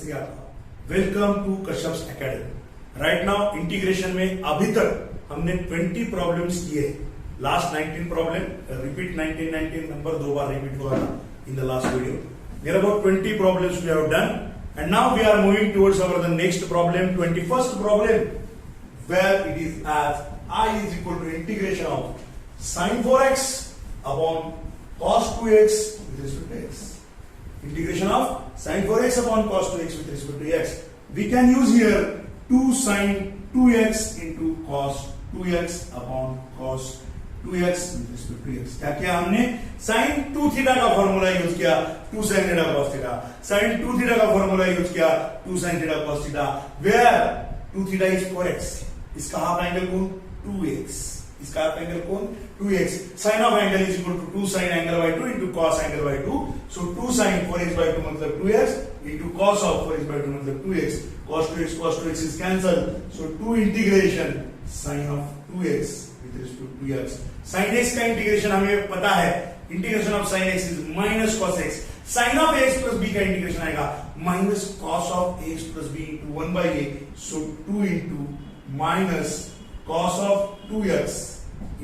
Shri Akal. Welcome to Kashyap's academy. Right now integration में अभी तक हमने 20 प्रॉब्लम्स किए। लास्ट 19 प्रॉब्लम रिपीट 19 नंबर 2 बार रिपीट हुआ था in the last video. There about 20 problems we have done and now we are moving towards our the next problem, 21st problem, where it is as I is equal to integration of sin 4x upon cos 2x with respect to x. Integration of sin 4x upon cos 2x with respect to x. We can use here 2 sin 2x into cos 2x upon cos 2x with respect to x. क्या किया हमने? sin 2 theta का formula use किया 2 sin theta cos theta. sin 2 theta का formula use किया 2 sin theta cos theta. Where 2 theta is 4x, इसका half angle कोण 2x, इसका हाफ एंगल कोण 2x। sin of angle is equal to 2 sin angle by 2 into cos angle by 2. So 2 sin 4x by 2 मतलब 2x into cos of 4x by 2 मतलब 2x. cos 2x is cancelled. So 2 integration sin of 2x with respect to x. sin x का integration हमें पता है, integration of sin x is minus cos x। sin of ax plus b का integration आएगा minus cos of ax plus b into 1 by a। So 2 into minus cos of 2x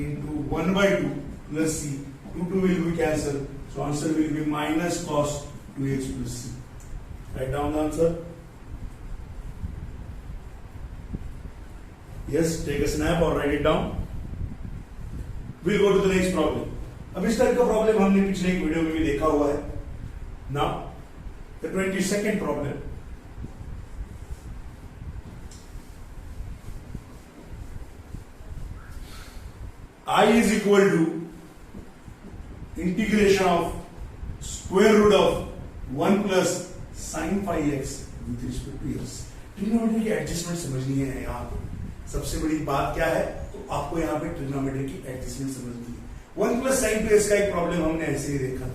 into 1 by 2 plus c। 2 will be cancelled. So answer will be minus cos 2x plus c. Write down the answer. Yes, take a snap or write it down. We'll go to the next problem. अब इस type का problem हमने पिछले एक video में भी देखा हुआ है। Now, the 22nd problem. I is equal to integration of square root of 1 plus sin phi x with respect to x. Trigonometry की एडजस्टमेंट समझनी है यहाँ पे। सबसे बड़ी बात क्या है, तो आपको यहाँ पे ट्रिग्नोमेट्री की एडजस्टमेंट समझनी है। 1 प्लस साइन 2x का एक प्रॉब्लम हमने ऐसे ही देखा,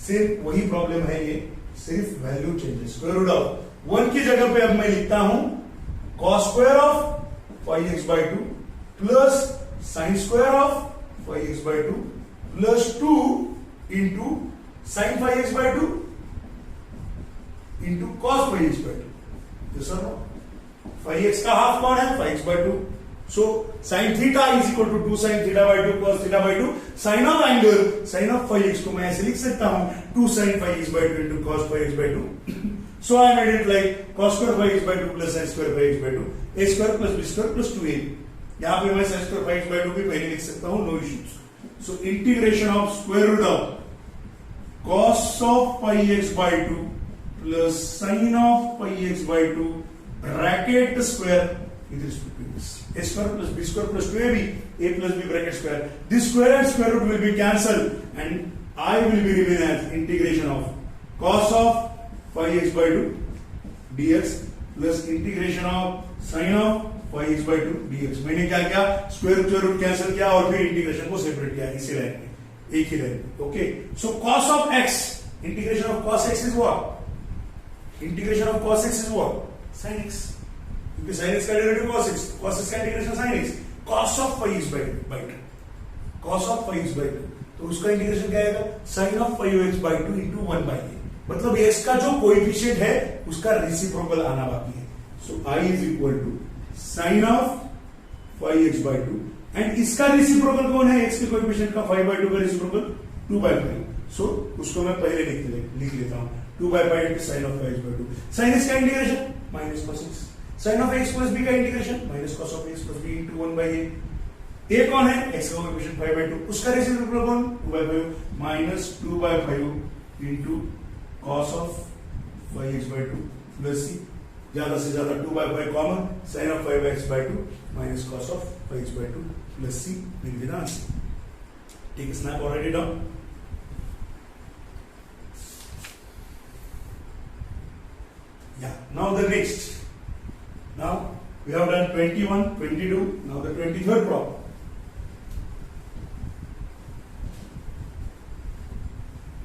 सिर्फ वही प्रॉब्लम है ये, सिर्फ value changes. Square root of 1 की जगह पे अब मैं लिखता हूं cos square of phi x by 2 plus sin square of phi x by 2 plus 2 into sin phi x by 2 into cos phi x by 2। तो सर phi x का half कौन है? phi x by 2। So sin theta is equal to 2 sin theta by 2 cos theta by 2। sin of angle sin of phi x को मैं ऐसे लिख सकता हूं 2 sin phi x by 2 into cos phi x by 2। So I made it like cos square phi x by 2 plus sin square phi x by 2 a square plus b square plus 2a। यहां पे मैं sin square phi x by 2 भी पहले लिख सकता हूं, no issues। So integration of square root of cos of phi x by 2 plus sin of phi x by 2 bracket square with respect to this a square plus b square plus 2ab a plus b bracket square। This square and square root will be cancelled and I will be remain as integration of cos of phi x by 2 dx plus integration of sin of phi x by 2 dx। मैंने क्या किया, square root cancel किया और फिर integration को separate किया इसी line में, एक ही लाइन में। Okay, so cos of x, integration of cos x is what? Integration of cos x is what? sin x, क्योंकि sin x का derivative cos x, cos x का integration sin x। cos of phi x by 2, cos of phi x by 2, तो उसका integration क्या आएगा? sin of phi x by 2 into 1 by a। मतलब x का जो कोएफिशिएंट है उसका रेसिप्रोकल आना बाकी है। सो I is equal to sin of phi x by 2 and इसका रेसिप्रोकल कौन है? x के कोएफिशिएंट का 5 by 2 का रेसिप्रोकल 2 by 5। सो उसको मैं पहले लिख लेता हूं 2 by 5 into sin of phi x by 2। sin x का integration minus cos x, sin of x plus b का integration minus cos of x plus b into 1 by a। a कौन है? x का कोएफिशिएंट 5 by 2, उसका reciprocal कौन? 2 by 5 minus 2 by 5 into cos of phi x by 2 plus c। ज्यादा से ज्यादा 2 by 5 common, sin of 5x by 2 minus cos of 5x by 2 plus c will be the answer। Take a snap or write it down। Yeah, now the next। Now we have done 21, 22, now the 23rd problem।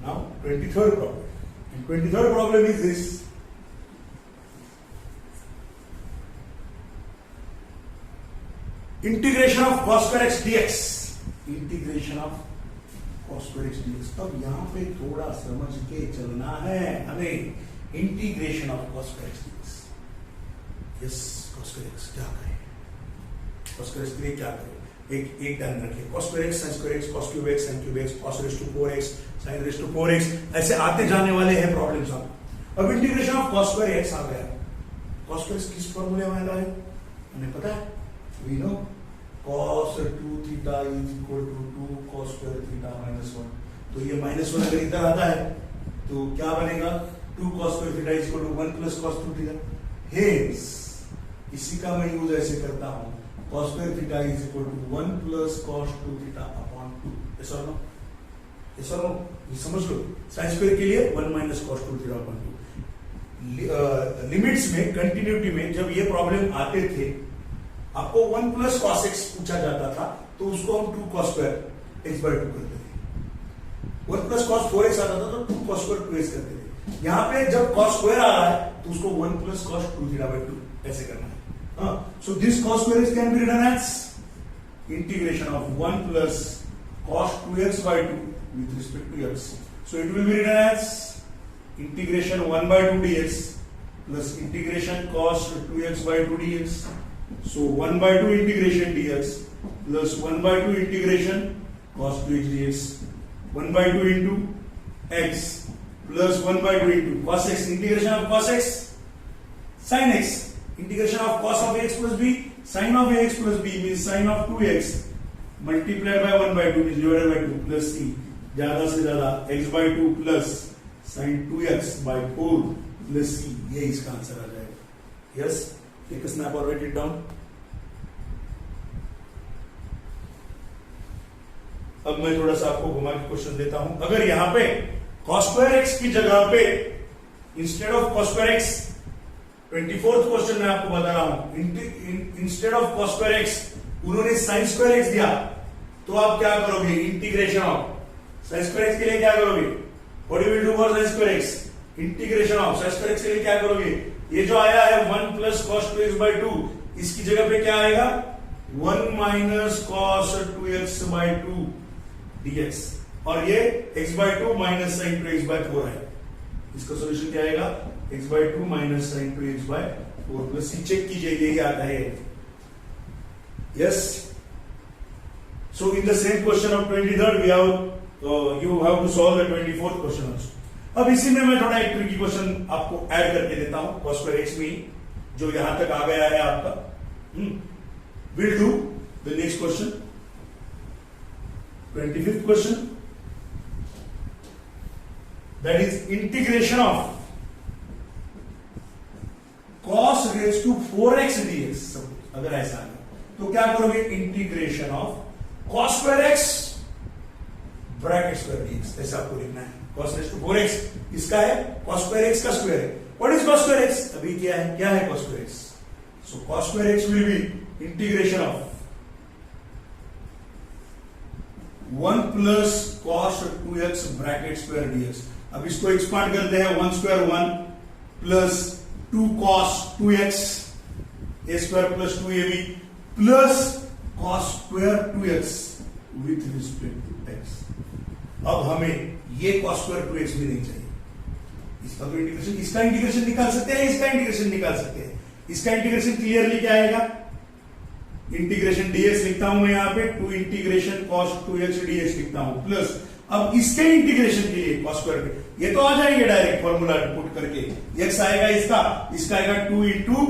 Now 23rd problem, and 23rd problem is this। Integration of cos square x dx, integration of cos square x dx। अब यहां पे थोड़ा समझ के चलना है हमें। Integration of cos square x dx. Yes, cos square x क्या करें, cos square x के लिए क्या करें, एक ध्यान रखिए, cos square x, sin square x, cos cube x, sin cube x, cos raised to 4x, sin raised to 4x, ऐसे आते जाने वाले हैं प्रॉब्लम्स. अब integration of cos square x आ गया. cos square x किस फॉर्मूले में आता है हमें पता है, we know cos 2 theta is equal to 2 cos square theta minus 1. तो ये -1 अगर इधर आता है तो क्या बनेगा, 2 cos square theta is equal to 1 plus cos 2 theta. Hence इसी का मैं यूज ऐसे करता हूं, cos square theta is equal to 1 plus cos 2 theta upon 2. yes or no, yes or no, ये समझ लो. sin square के लिए 1 minus cos 2 theta upon 2. Limits में, कंटिन्यूटी में जब ये प्रॉब्लम आते थे, आपको 1 प्लस cos x पूछा जाता था तो उसको हम 2 cos square x by 2 करते थे. 1 प्लस cos 4x आता था तो 2 cos square 2x करते थे. यहां पे जब cos square आ रहा है तो उसको 1 प्लस cos 2 theta by 2 ऐसे करना है. So this cos square x can be written as integration of 1 plus cos 2x by 2 with respect to x. So it will be written as integration 1 by 2 dx plus integration cos 2x by 2 dx. So 1 by 2 integration dx plus 1 by 2 integration cos 2x dx. 1 by 2 into x plus 1 by 2 into cos x, integration of cos x sin x, integration of cos of x plus b sin of ax plus b means sin of 2x multiplied by 1 by 2 is divided by 2 plus c, ज्यादा से ज्यादा x by 2 plus sin 2x by 4 plus c, ये इसका answer आ जाएगा. Yes, take a snap और right it down. अब मैं थोड़ा सा आपको घुमा के क्वेश्चन देता हूं. अगर यहां पे cos square x की जगह पे instead of cos square x, 24th question मैं आपको बता रहा हूं, instead of cos square x उन्होंने sin square x दिया, तो आप क्या करोगे, integration of sin square x के लिए क्या करोगे, What you will do for sin square x? Integration of sin square x के लिए क्या करोगे, ये जो आया है 1 plus cos 2x by 2, इसकी जगह पे क्या आएगा, 1 minus cos 2x by 2 dx, और ये x by 2 minus sin 2x by 4 है. इसका सॉल्यूशन क्या आएगा, x by 2 minus sin 2x by 4 plus c. Check कीजिए, यही आता है. Yes, so in the same question of 23rd we have you have to solve the 24th question also. अब इसी में मैं थोड़ा एक ट्रिकी क्वेश्चन आपको ऐड करके देता हूं cos square x में, जो यहां तक आ गया है आपका. We'll do the next question, 25th question, that is integration of cos raised to 4x dx. अगर ऐसा है तो क्या करोगे, integration of cos square x bracket square dx, ऐसा आपको लिखना है. cos raised to 4x इसका है, cos square x का स्क्वायर है. What is cos square x, अभी क्या है cos square x. So cos square x will be integration of 1 plus cos 2x bracket square dx. अब इसको एक्सपांड करते हैं, 1 square 1 plus 2 cos 2x a square plus 2ab plus cos square 2x with respect to x. अब हमें ये cos square 2x भी नहीं चाहिए. इसका तो इंटीग्रेशन, इसका इंटीग्रेशन निकाल सकते हैं, इसका इंटीग्रेशन निकाल सकते हैं. इसका इंटीग्रेशन क्लियरली क्या आएगा, इंटीग्रेशन dx लिखता हूं मैं यहां पे, 2 इंटीग्रेशन cos 2x dx लिखता हूं, प्लस अब इसके इंटीग्रेशन के लिए cos square ये तो आ जाएंगे डायरेक्ट फॉर्मूला पुट करके. x आएगा इसका आएगा 2 इंटू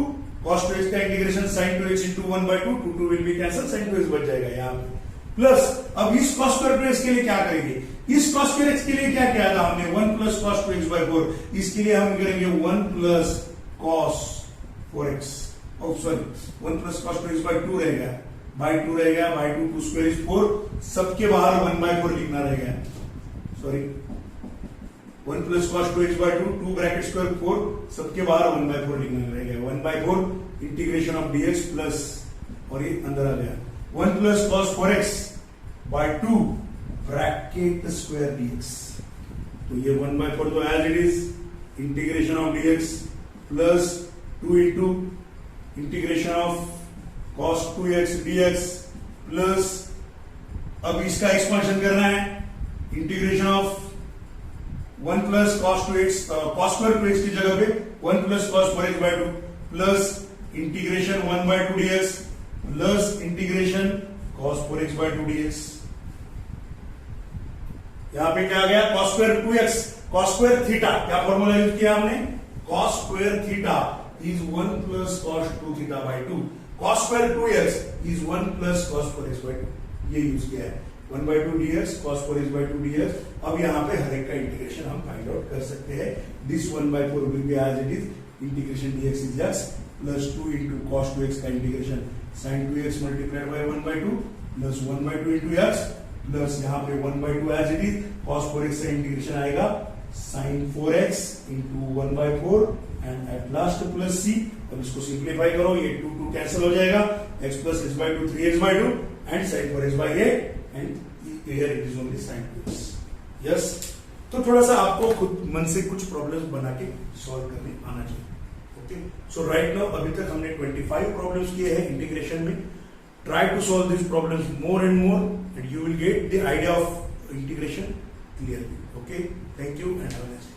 cos 2x का integration sin 2x into 1 by 2, 2 will be cancel, sin 2x बच जाएगा यहां पे. प्लस अब इस cos square 2x के लिए क्या करेंगे, इस cos square x के लिए क्या किया था हमने, 1 plus cos 2x by 4, इसके लिए हम करेंगे 1 plus cos 4x, sorry 1 plus cos 2x by 2 रहेगा, by 2 रहेगा, by 2 2 square is 4, सबके बाहर 1 by 4 लिखना रहेगा. Sorry 1 plus cos 2x by 2, 2 bracket square 4, सबके बाहर 1 by 4 लिखना रहेगा. 1 by 4 integration of dx plus, और ये अंदर आ गया 1 plus cos 4x by 2 bracket square dx. तो ये 1 by 4 तो as it is, integration of dx plus 2 into integration of cos 2x dx plus, अब इसका एक्सपांशन करना है, integration of 1 plus cos 2x cos square 2x की जगह पे 1 plus cos 4x by 2 plus integration 1 by 2 dx plus integration cos 4x by 2 dx। यहां पे क्या आ गया cos square 2x cos square theta, क्या फॉर्मूला यूज किया हमने, cos square theta is 1 plus cos 2 theta by 2, cos square 2x is 1 plus cos 4x by 2, ये use किया है 1 by 2 dx cos 4x by 2 dx। अब यहाँ पे हर एक का इंटीग्रेशन हम फाइंड आउट कर सकते हैं। This 1 by 4 will be as it is, integration dx is x plus 2 into cos 2x का integration sin 2x multiplied by 1 by 2 plus 1 by 2 into x plus यहाँ पे 1 by 2 as it is, cos 4x का integration आएगा sin 4x into 1 by 4 and at last plus c। अब इसको simplify करो, ये 2 2 cancel हो जाएगा, x plus h by 2 3x by 2 and sin 4x by 8 and here it is only sin 2x। yes, तो थोड़ा सा आपको खुद मन से कुछ प्रॉब्लम्स बना के सॉल्व करने आना चाहिए। ओके, सो राइट नाउ अभी तक हमने 25 प्रॉब्लम्स किए हैं इंटीग्रेशन में। Try to solve this problems more and more and you will get the idea of integration clearly. Okay, thank you and have a nice day.